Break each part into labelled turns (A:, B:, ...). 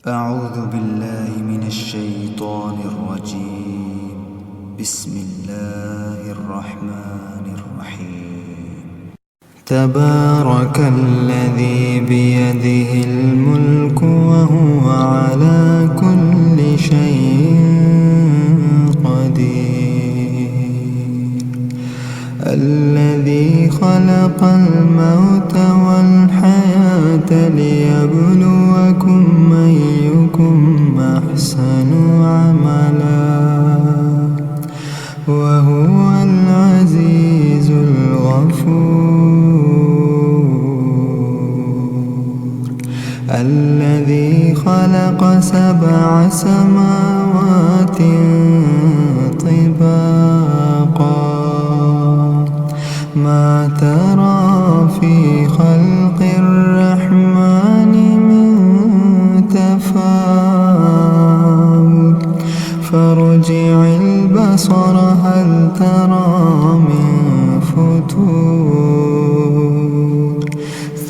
A: أعوذ بالله من الشيطان الرجيم. بسم الله الرحمن الرحيم. تبارك الذي بيده الملك وهو على كل شيء قدير. الذي خلق الموت والحياة ليبلوكم أيكم أحسن عملا وهو العزيز الغفور. الذي خلق 7 سماوات طباقا ما ترى في خلق الرحمن من تفاوت فارجع البصر هل ترى من فتور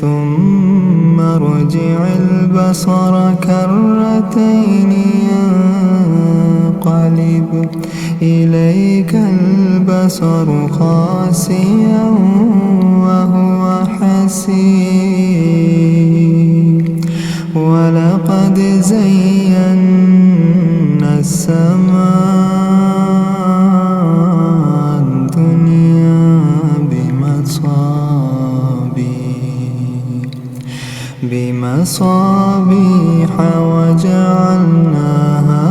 A: ثم ارجع البصر كرتين ينقلب إليك البصر خاسئا وهو حسير. ولقد زينا السماء الدنيا بمصابيح وجعلناها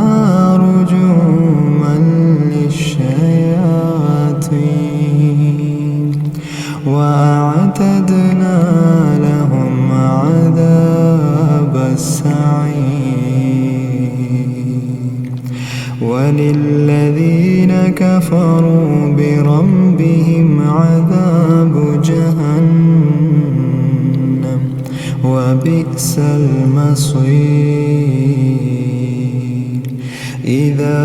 A: رجوما للشياطين وأعتدنا لهم عذاب السعير. وللذين كفروا بربهم عذاب جهنم وبئس المصير. إذا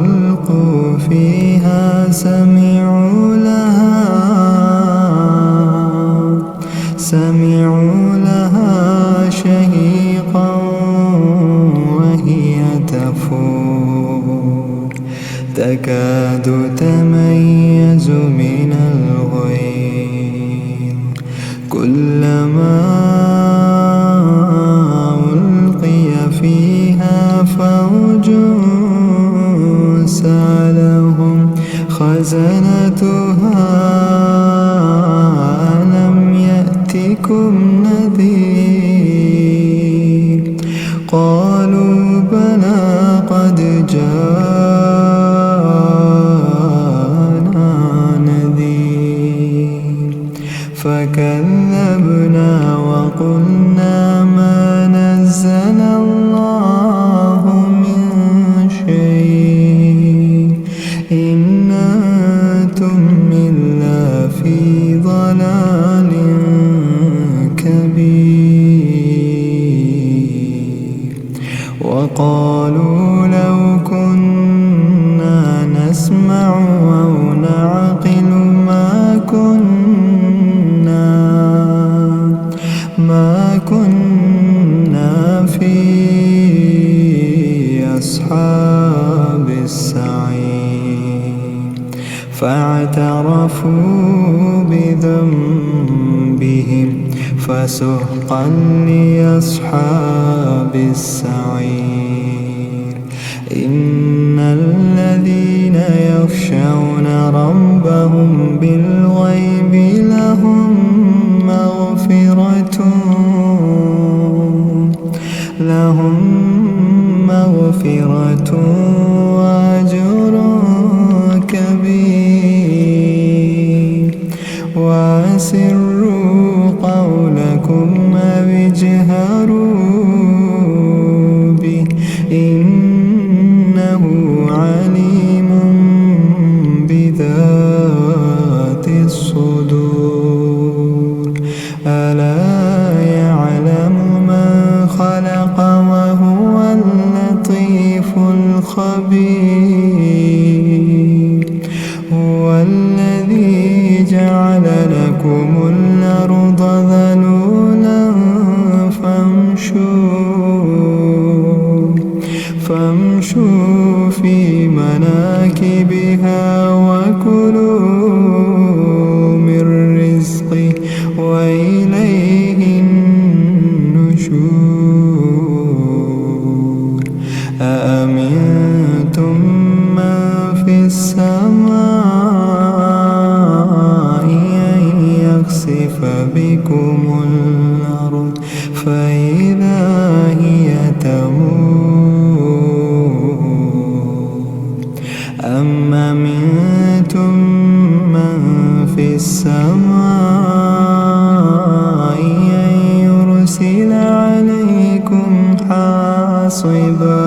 A: ألقوا فيها سمعوا لها شهيقا وهي تفور تكاد تميز من الغيظ كلما ألقي فيها فوج سألهم خزنتها ألم يأتكم نذير قالوا بلى قد جاءنا نذير فكذبنا وقلنا ما نزل الله من شيء إن أنتم إلا في ضلال كبير. وقالوا لو كنا نسمع أو نعقل ما كنا في أصحاب السعير. فاعترفوا بذنبهم فسحقا لأصحاب السعير. إن الذين يخشون ربهم بالغيب لهم مغفرة وأجر كبير. وأسروا قولكم أو اجهروا به إنه عليم بذات الصدور. ألا يعلم من خلق وهو اللطيف الخبير. هو الذي جعل لكم الأرض ذلولا فامشوا فإذا هي تمور أم أمنتم من في السماء أن يرسل عليكم حاصبا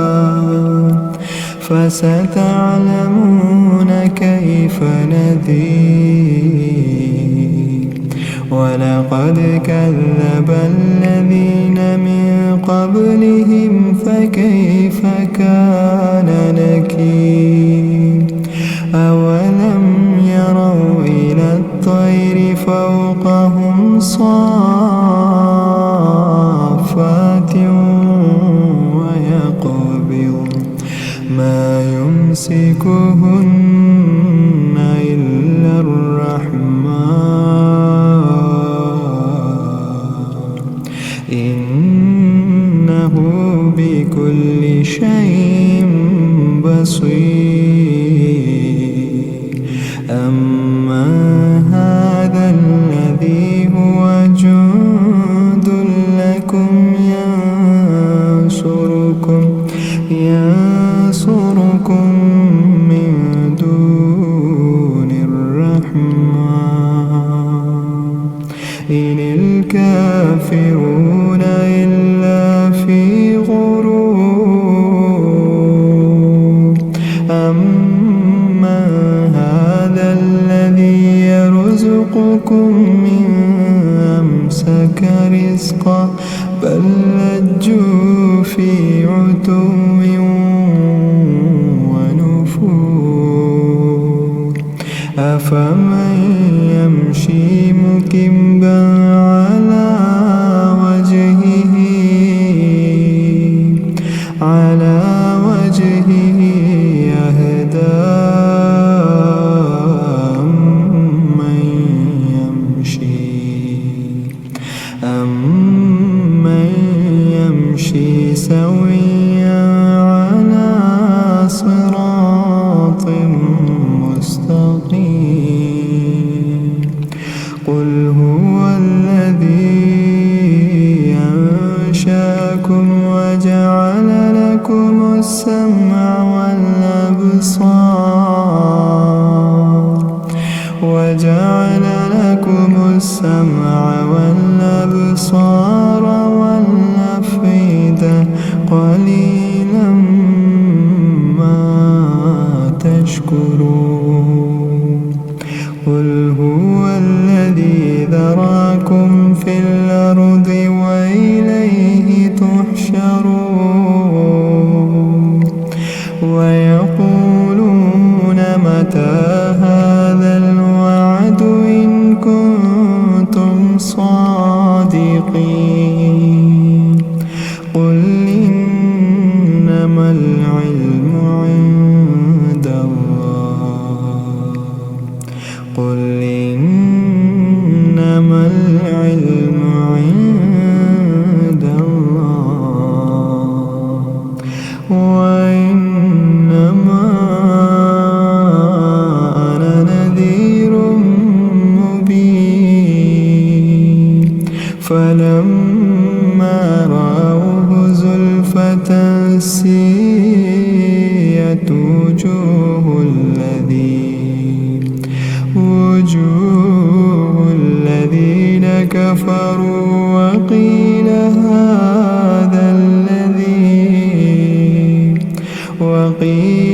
A: فستعلمون كيف نذير ولقد كذب الذين من قبلهم فكيف كان نكير أولم يروا إلى الطير فوقهم صافات ويقبض ما يمسكهن إلا الرحمن إنه بكل شيء بصير أما هذا الذي هو جند لكم ينصركم من دون الرحمن إن الكافرون إلا في غرور أما هذا الذي يرزقكم من أمسك رزقا بل لجوا في عتو ونفور أفمن يمشي مكبا على وجهه يهدى أمن يمشي سويا على صراط مستقيم قل هو الذي أنشأكم وجعل لكم السمع والأبصار والأفئدة قليلا ما تشكرون قل هو الذي ذراكم في الأرض وإليه تحشرون ويقولون متى هذا الوعد إن كنتم صادقين قل إنما العلم عند الله قل إنما العلم عند الله وإنما أنا نذير مبين فلما رأوه زلفة سيئت وجوه الذين كفروا وقيل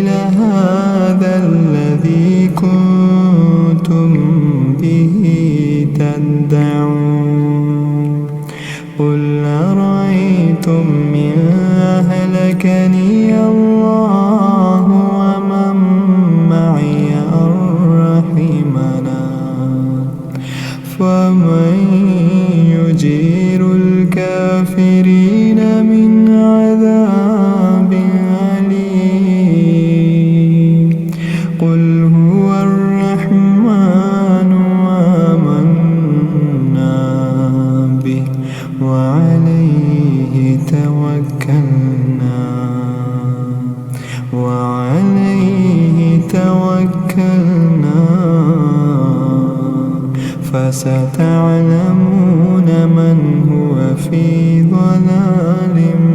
A: هذا الذي كنتم به تدعون قل أرأيتم إن أهلكني الله ومن معي أو رحمنا فمن يجير الكافرين من عذاب أليم قل هو الرحمن آمنا به وعليه توكلنا فستعلمون من هو في ضلال ضلال